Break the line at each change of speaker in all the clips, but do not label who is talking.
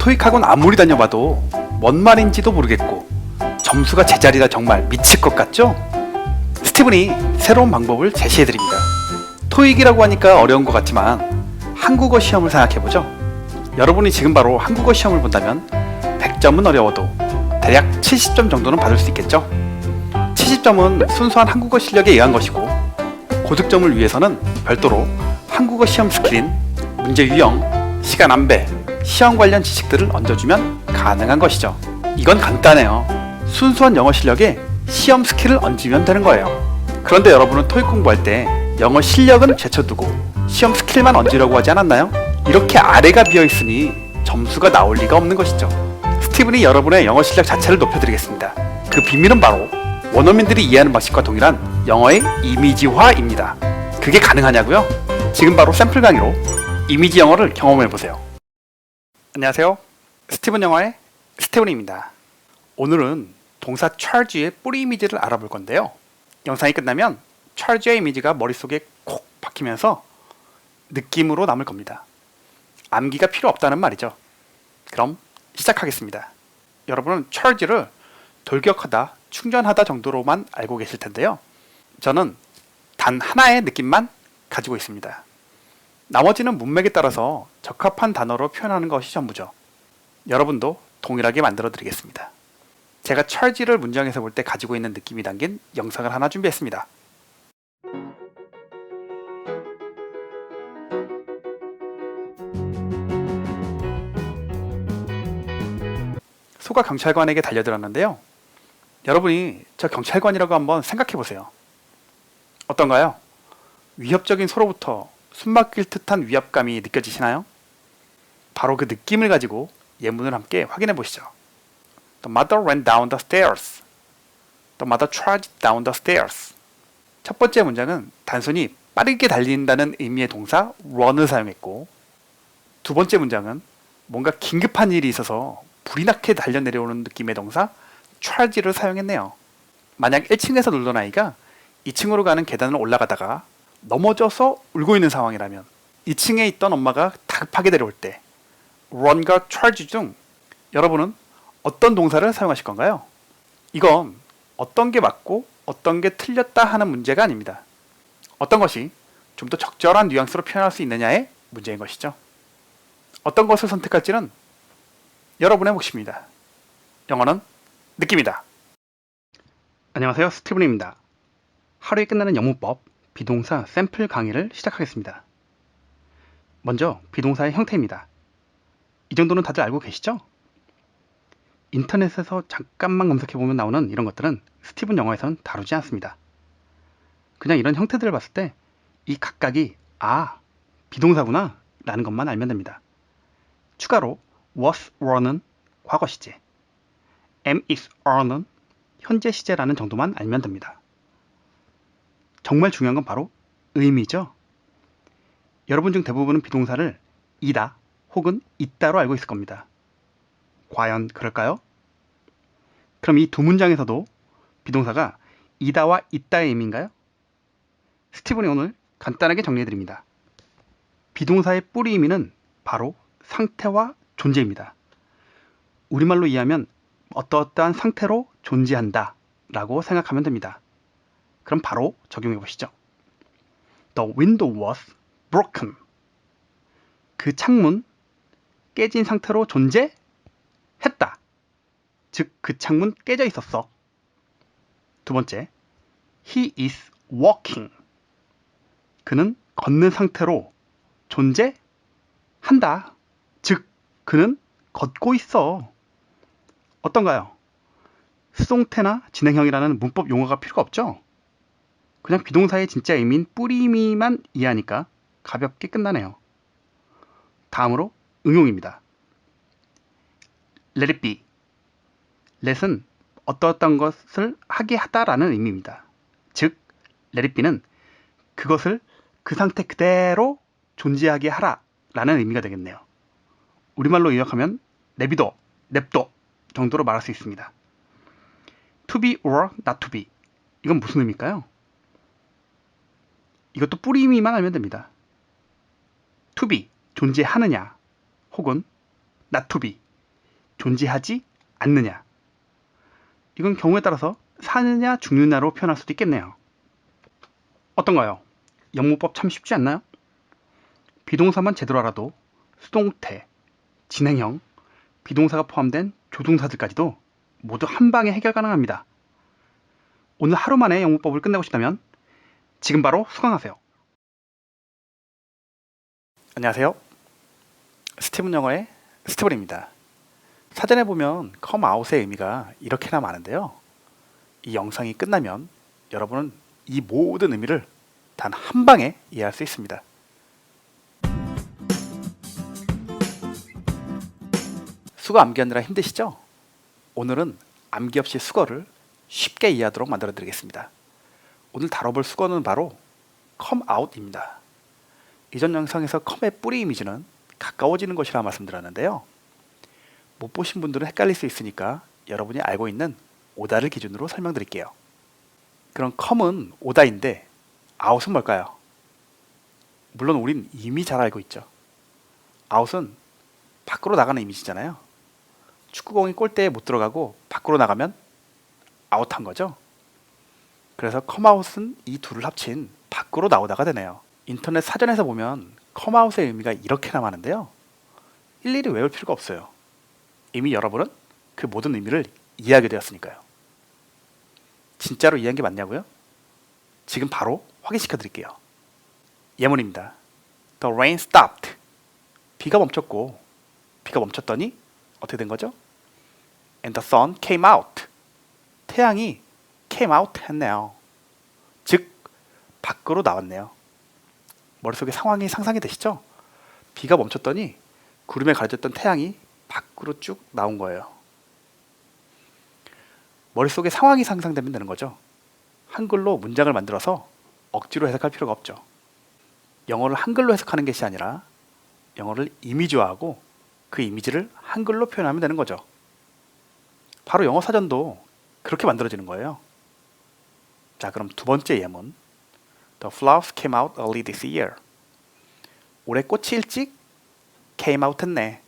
토익학원 아무리 다녀봐도 뭔 말인지도 모르겠고 점수가 제자리라 정말 미칠 것 같죠? 스티븐이 새로운 방법을 제시해드립니다. 토익이라고 하니까 어려운 것 같지만 한국어 시험을 생각해보죠. 여러분이 지금 바로 한국어 시험을 본다면 100점은 어려워도 대략 70점 정도는 받을 수 있겠죠? 70점은 순수한 한국어 실력에 의한 것이고 고득점을 위해서는 별도로 한국어 시험 스킬인 문제 유형, 시간 안배, 시험 관련 지식들을 얹어주면 가능한 것이죠. 이건 간단해요. 순수한 영어 실력에 시험 스킬을 얹으면 되는 거예요. 그런데 여러분은 토익 공부할 때 영어 실력은 제쳐두고 시험 스킬만 얹으려고 하지 않았나요? 이렇게 아래가 비어있으니 점수가 나올 리가 없는 것이죠. 스티븐이 여러분의 영어 실력 자체를 높여드리겠습니다. 그 비밀은 바로 원어민들이 이해하는 방식과 동일한 영어의 이미지화입니다. 그게 가능하냐고요? 지금 바로 샘플 강의로 이미지 영어를 경험해보세요. 안녕하세요. 스티븐 영어의 스티븐입니다. 오늘은 동사 charge의 뿌리 이미지를 알아볼 건데요. 영상이 끝나면 charge의 이미지가 머릿속에 콕 박히면서 느낌으로 남을 겁니다. 암기가 필요 없다는 말이죠. 그럼 시작하겠습니다. 여러분은 charge를 돌격하다, 충전하다 정도로만 알고 계실 텐데요. 저는 단 하나의 느낌만 가지고 있습니다. 나머지는 문맥에 따라서 적합한 단어로 표현하는 것이 전부죠. 여러분도 동일하게 만들어 드리겠습니다. 제가 charge를 문장에서 볼 때 가지고 있는 느낌이 담긴 영상을 하나 준비했습니다. 소가 경찰관에게 달려들었는데요. 여러분이 저 경찰관이라고 한번 생각해 보세요. 어떤가요? 위협적인 소로부터 숨막힐 듯한 위압감이 느껴지시나요? 바로 그 느낌을 가지고 예문을 함께 확인해 보시죠. The mother ran down the stairs. The mother trudged down the stairs. 첫 번째 문장은 단순히 빠르게 달린다는 의미의 동사 run을 사용했고, 두 번째 문장은 뭔가 긴급한 일이 있어서 불이 나게 달려내려오는 느낌의 동사 trudge를 사용했네요. 만약 1층에서 놀던 아이가 2층으로 가는 계단을 올라가다가 넘어져서 울고 있는 상황이라면 2층에 있던 엄마가 다급하게 내려올 때 run과 trudge 중 여러분은 어떤 동사를 사용하실 건가요? 이건 어떤 게 맞고 어떤 게 틀렸다 하는 문제가 아닙니다. 어떤 것이 좀 더 적절한 뉘앙스로 표현할 수 있느냐의 문제인 것이죠. 어떤 것을 선택할지는 여러분의 몫입니다. 영어는 느낌이다. 안녕하세요. 스티븐입니다. 하루에 끝나는 영문법 비동사 샘플 강의를 시작하겠습니다. 먼저 비동사의 형태입니다. 이 정도는 다들 알고 계시죠? 인터넷에서 잠깐만 검색해보면 나오는 이런 것들은 스티븐 영어에선 다루지 않습니다. 그냥 이런 형태들을 봤을 때 이 각각이 비동사구나 라는 것만 알면 됩니다. 추가로 was, were는 과거 시제, am, is, are는 현재 시제라는 정도만 알면 됩니다. 정말 중요한 건 바로 의미죠. 여러분 중 대부분은 비동사를 이다 혹은 있다로 알고 있을 겁니다. 과연 그럴까요? 그럼 이 두 문장에서도 비동사가 이다와 있다의 의미인가요? 스티븐이 오늘 간단하게 정리해드립니다. 비동사의 뿌리 의미는 바로 상태와 존재입니다. 우리말로 이해하면 어떠어떠한 상태로 존재한다 라고 생각하면 됩니다. 그럼 바로 적용해 보시죠. The window was broken. 그 창문 깨진 상태로 존재했다. 즉, 그 창문 깨져 있었어. 두 번째, he is walking. 그는 걷는 상태로 존재한다. 즉, 그는 걷고 있어. 어떤가요? 수동태나 진행형이라는 문법 용어가 필요가 없죠? 그냥 비동사의 진짜 의미인 뿌리 의미만 이해하니까 가볍게 끝나네요. 다음으로 응용입니다. Let it be. let은 어떠어떤 것을 하게 하다라는 의미입니다. 즉, let it be는 그것을 그 상태 그대로 존재하게 하라 라는 의미가 되겠네요. 우리말로 요약하면 내비둬, 냅둬 정도로 말할 수 있습니다. To be or not to be. 이건 무슨 의미일까요? 이것도 뿌리 의미만 알면 됩니다. to be, 존재하느냐 혹은 not to be, 존재하지 않느냐. 이건 경우에 따라서 사느냐 죽느냐로 표현할 수도 있겠네요. 어떤가요? 영문법 참 쉽지 않나요? 비동사만 제대로 알아도 수동태, 진행형, 비동사가 포함된 조동사들까지도 모두 한 방에 해결 가능합니다. 오늘 하루 만에 영문법을 끝내고 싶다면 지금 바로 수강하세요. 안녕하세요. 스티븐 영어의 스티븐입니다. 사전에 보면 come out의 의미가 이렇게나 많은데요. 이 영상이 끝나면 여러분은 이 모든 의미를 단 한 방에 이해할 수 있습니다. 수거 암기하느라 힘드시죠? 오늘은 암기 없이 수거를 쉽게 이해하도록 만들어 드리겠습니다. 오늘 다뤄볼 수거는 바로 come out입니다. 이전 영상에서 come의 뿌리 이미지는 가까워지는 것이라 말씀드렸는데요. 못 보신 분들은 헷갈릴 수 있으니까 여러분이 알고 있는 오다를 기준으로 설명드릴게요. 그럼 come은 오다인데 out은 뭘까요? 물론 우린 이미 잘 알고 있죠. out은 밖으로 나가는 이미지잖아요. 축구공이 골대에 못 들어가고 밖으로 나가면 아웃한 거죠. 그래서 come out은 이 둘을 합친 밖으로 나오다가 되네요. 인터넷 사전에서 보면 come out의 의미가 이렇게나 많은데요. 일일이 외울 필요가 없어요. 이미 여러분은 그 모든 의미를 이해하게 되었으니까요. 진짜로 이해한 게 맞냐고요? 지금 바로 확인시켜 드릴게요. 예문입니다. The rain stopped. 비가 멈췄고, 비가 멈췄더니 어떻게 된 거죠? And the sun came out. 태양이 came out 했네요. 즉, 밖으로 나왔네요. 머릿속에 상황이 상상이 되시죠? 비가 멈췄더니 구름에 가려졌던 태양이 밖으로 쭉 나온 거예요. 머릿속에 상황이 상상되면 되는 거죠. 한글로 문장을 만들어서 억지로 해석할 필요가 없죠. 영어를 한글로 해석하는 것이 아니라 영어를 이미지화하고 그 이미지를 한글로 표현하면 되는 거죠. 바로 영어 사전도 그렇게 만들어지는 거예요. 자, 그럼 두 번째 예문. The flowers came out early this year. 올해 꽃이 일찍 came out 했네.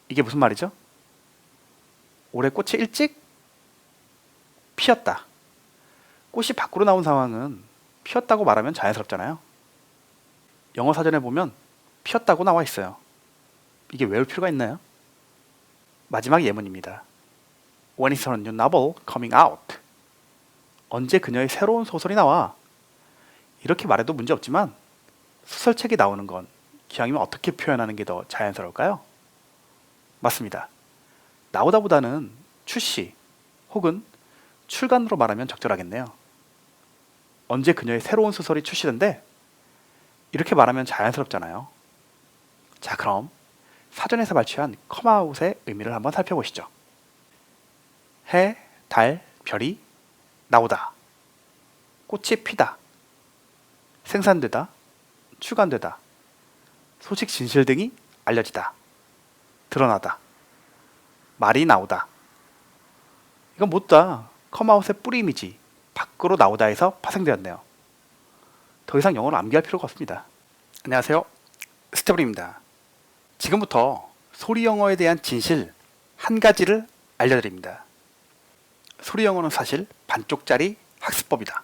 이게 무슨 말이죠? 올해 꽃이 일찍 피었다. 꽃이 밖으로 나온 상황은 피었다고 말하면 자연스럽잖아요. 영어 사전에 보면 피었다고 나와 있어요. 이게 외울 필요가 있나요? 마지막 예문입니다. When is her new novel coming out? 언제 그녀의 새로운 소설이 나와? 이렇게 말해도 문제 없지만 소설책이 나오는 건 기왕이면 어떻게 표현하는 게 더 자연스러울까요? 맞습니다. 나오다보다는 출시 혹은 출간으로 말하면 적절하겠네요. 언제 그녀의 새로운 소설이 출시된대? 이렇게 말하면 자연스럽잖아요. 자, 그럼 사전에서 발췌한 come out의 의미를 한번 살펴보시죠. 해, 달, 별이 나오다. 꽃이 피다. 생산되다. 출간되다. 소식 진실 등이 알려지다. 드러나다. 말이 나오다. 이건 모두 다 come out의 뿌리 이미지 밖으로 나오다에서 파생되었네요. 더 이상 영어를 암기할 필요가 없습니다. 안녕하세요. 스티븐입니다. 지금부터 소리 영어에 대한 진실 한 가지를 알려드립니다. 소리 영어는 사실 반쪽짜리 학습법이다.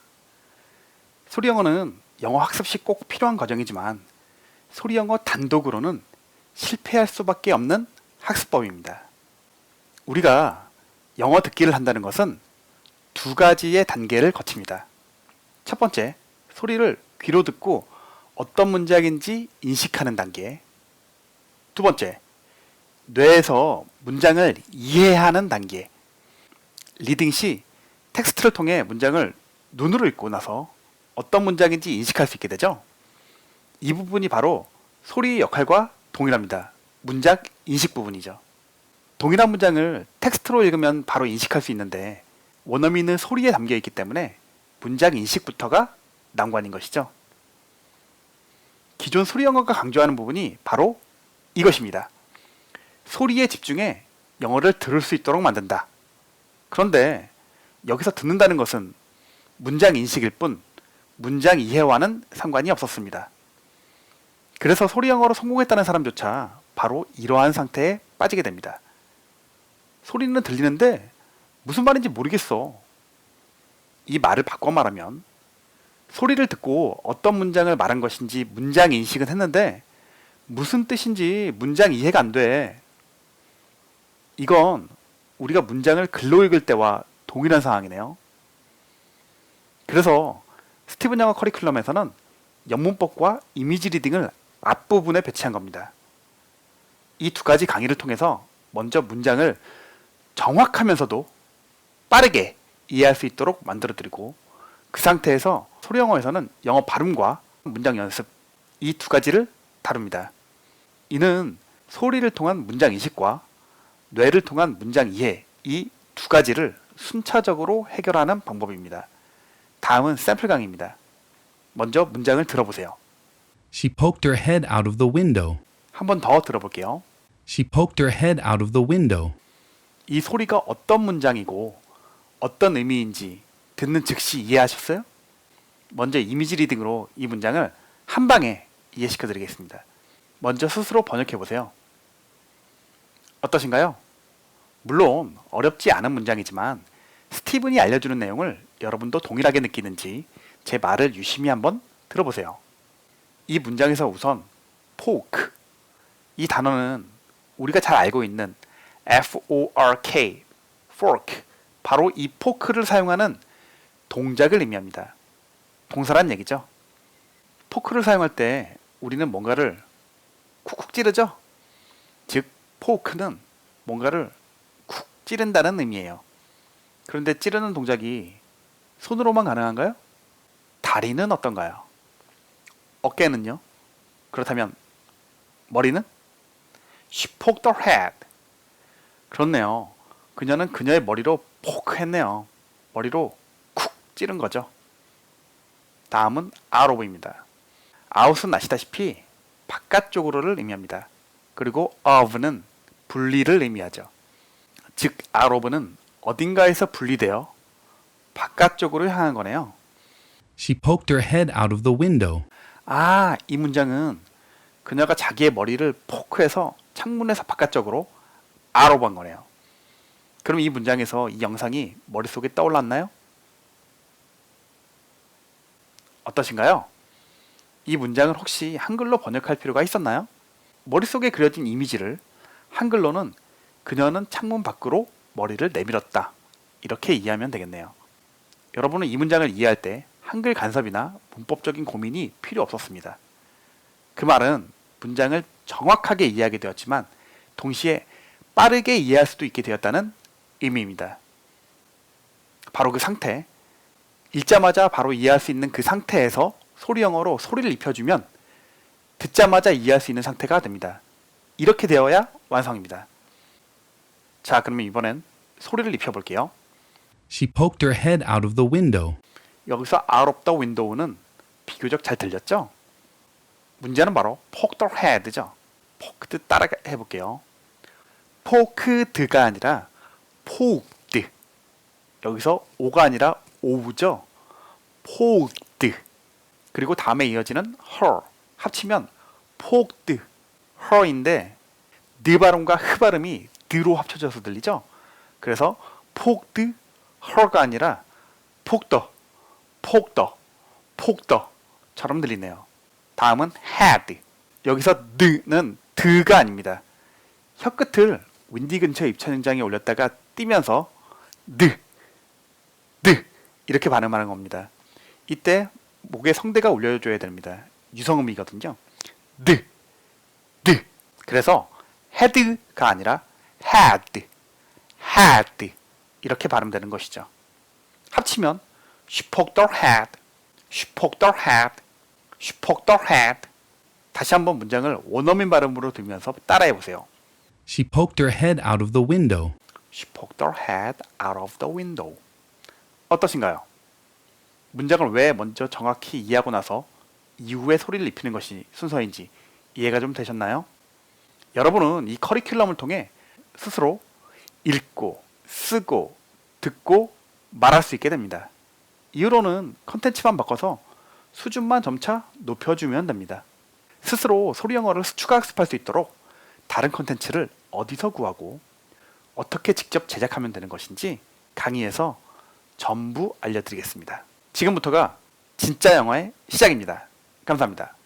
소리 영어는 영어 학습 시 꼭 필요한 과정이지만 소리 영어 단독으로는 실패할 수밖에 없는 학습법입니다. 우리가 영어 듣기를 한다는 것은 두 가지의 단계를 거칩니다. 첫 번째, 소리를 귀로 듣고 어떤 문장인지 인식하는 단계. 두 번째, 뇌에서 문장을 이해하는 단계. 리딩 시 텍스트를 통해 문장을 눈으로 읽고 나서 어떤 문장인지 인식할 수 있게 되죠. 이 부분이 바로 소리의 역할과 동일합니다. 문장 인식 부분이죠. 동일한 문장을 텍스트로 읽으면 바로 인식할 수 있는데 원어민은 소리에 담겨 있기 때문에 문장 인식부터가 난관인 것이죠. 기존 소리 영어가 강조하는 부분이 바로 이것입니다. 소리에 집중해 영어를 들을 수 있도록 만든다. 그런데 여기서 듣는다는 것은 문장 인식일 뿐 문장 이해와는 상관이 없었습니다. 그래서 소리 영어로 성공했다는 사람조차 바로 이러한 상태에 빠지게 됩니다. 소리는 들리는데 무슨 말인지 모르겠어. 이 말을 바꿔 말하면 소리를 듣고 어떤 문장을 말한 것인지 문장 인식은 했는데 무슨 뜻인지 문장 이해가 안 돼. 이건 우리가 문장을 글로 읽을 때와 동일한 상황이네요. 그래서 스티븐 영어 커리큘럼에서는 영문법과 이미지 리딩을 앞부분에 배치한 겁니다. 이 두 가지 강의를 통해서 먼저 문장을 정확하면서도 빠르게 이해할 수 있도록 만들어드리고 그 상태에서 소리 영어에서는 영어 발음과 문장 연습 이 두 가지를 다룹니다. 이는 소리를 통한 문장 인식과 뇌를 통한 문장 이해 이 두 가지를 순차적으로 해결하는 방법입니다. 다음은 샘플 강의입니다. 먼저 문장을 들어보세요.
She poked her head out of the window.
한 번 더 들어볼게요.
She poked her head out of the window.
이 소리가 어떤 문장이고 어떤 의미인지 듣는 즉시 이해하셨어요? 먼저 이미지 리딩으로 이 문장을 한 방에 이해시켜 드리겠습니다. 먼저 스스로 번역해 보세요. 어떠신가요? 물론 어렵지 않은 문장이지만 스티븐이 알려주는 내용을 여러분도 동일하게 느끼는지 제 말을 유심히 한번 들어보세요. 이 문장에서 우선 poke 이 단어는 우리가 잘 알고 있는 F-O-R-K fork 바로 이 포크를 사용하는 동작을 의미합니다. 동사란 얘기죠. 포크를 사용할 때 우리는 뭔가를 쿡쿡 찌르죠. 즉 포크는 뭔가를 쿡 찌른다는 의미예요. 그런데 찌르는 동작이 손으로만 가능한가요? 다리는 어떤가요? 어깨는요? 그렇다면 머리는? She poked her head. 그렇네요. 그녀는 그녀의 머리로 포크했네요. 머리로 쿡 찌른 거죠. 다음은 out of입니다. out은 아시다시피 바깥쪽으로를 의미합니다. 그리고 of는 분리를 의미하죠. 즉 out of는 어딘가에서 분리되어 바깥쪽으로 향한 거네요.
She poked her head out of the window.
아, 이 문장은 그녀가 자기의 머리를 포크해서 창문에서 바깥쪽으로 out of 한 거네요. 그럼 이 문장에서 이 영상이 머릿속에 떠올랐나요? 어떠신가요? 이 문장을 혹시 한글로 번역할 필요가 있었나요? 머릿속에 그려진 이미지를 한글로는 그녀는 창문 밖으로 머리를 내밀었다. 이렇게 이해하면 되겠네요. 여러분은 이 문장을 이해할 때 한글 간섭이나 문법적인 고민이 필요 없었습니다. 그 말은 문장을 정확하게 이해하게 되었지만 동시에 빠르게 이해할 수도 있게 되었다는 의미입니다. 바로 그 상태, 읽자마자 바로 이해할 수 있는 그 상태에서 소리 영어로 소리를 입혀주면 듣자마자 이해할 수 있는 상태가 됩니다. 이렇게 되어야 완성입니다. 자, 그러면 이번엔 소리를 입혀볼게요.
She poked her head out of the window.
여기서 out of the window는 비교적 잘 들렸죠? 문제는 바로 poked her head죠. poked 따라 해볼게요. poked가 아니라 poked. 여기서 o가 아니라 o우죠. poked. 그리고 다음에 이어지는 her. 합치면 poked her인데 느 발음과 흐 발음이 드로 합쳐져서 들리죠? 그래서 poked her가 아니라 poked, poked, poked 처럼 들리네요. 다음은 had. 여기서 느는 드가 아닙니다. 혀끝을 윈디 근처 입천장에 올렸다가 띄면서 느 이렇게 발음하는 겁니다. 이때 목에 성대가 올려줘야 됩니다. 유성음이거든요. 느 그래서 had가 아니라 had 이렇게 발음되는 것이죠. 합치면 she poked her head, she poked her head, she poked her head. 다시 한번 문장을 원어민 발음으로 들으면서 따라해 보세요.
She poked her head out of the window.
She poked her head out of the window. 어떠신가요? 문장을 왜 먼저 정확히 이해하고 나서 이후에 소리를 입히는 것이 순서인지 이해가 좀 되셨나요? 여러분은 이 커리큘럼을 통해 스스로 읽고, 쓰고, 듣고, 말할 수 있게 됩니다. 이후로는 컨텐츠만 바꿔서 수준만 점차 높여주면 됩니다. 스스로 소리 영어를 추가 학습할 수 있도록 다른 컨텐츠를 어디서 구하고 어떻게 직접 제작하면 되는 것인지 강의에서 전부 알려드리겠습니다. 지금부터가 진짜 영어의 시작입니다. 감사합니다.